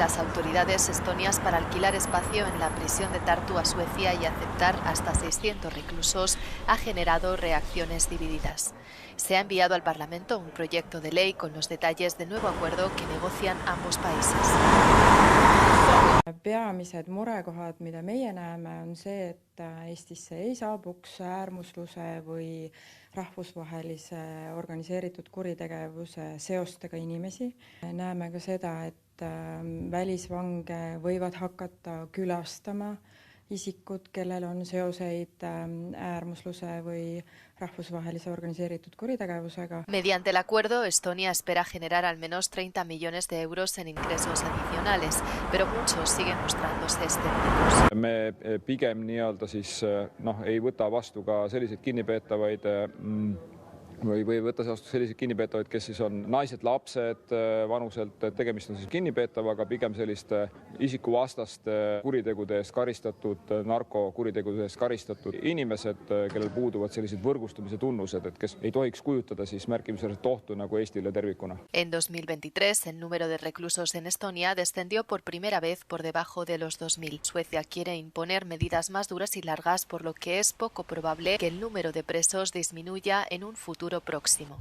las autoridades estonias para alquilar espacio en la prisión de Tartu a Suecia y aceptar hasta 600 reclusos ha generado reacciones divididas. Se ha enviado al Parlamento un proyecto de ley con los detalles del nuevo acuerdo que negocian ambos países. Peamised murekohad, mida meie näeme, on see, et Eestisse ei saabuks äärmusluse või rahvusvahelise organiseeritud kuritegevuse seostega inimesi. Näeme ka seda, et välisvange võivad hakata külastama isikud, kellel on seoseid äärmusluse või rahvusvahelise organiseeritud kuritegevusega. Mediante el acuerdo, Estonia espera generar al menos 30 millones de euros en ingresos adicionales, pero muchos siguen mostrándose escépticos. Me pigem ei võta vastu ka selliseid kinnipeetavaid või võtta vastu selliseid kinnipeetavaid, kes siis on naised, lapsed vanuselt, tegemist on siis kinnipeetavaga, pigem selliste isikuvastaste kuritegude eest karistatud, narkokuritegude eest karistatud inimesed, kellel puuduvad sellised võrgustumise tunnused, et kes ei tohiks kujutada siis märkimisväärset ohtu nagu Eestile tervikuna. En 2023, el número de reclusos en Estonia descendió por primera vez por debajo de los 2.000. Suecia quiere imponer medidas más duras y largas, por lo que es poco probable que el número de presos disminuya en un futuro próximo.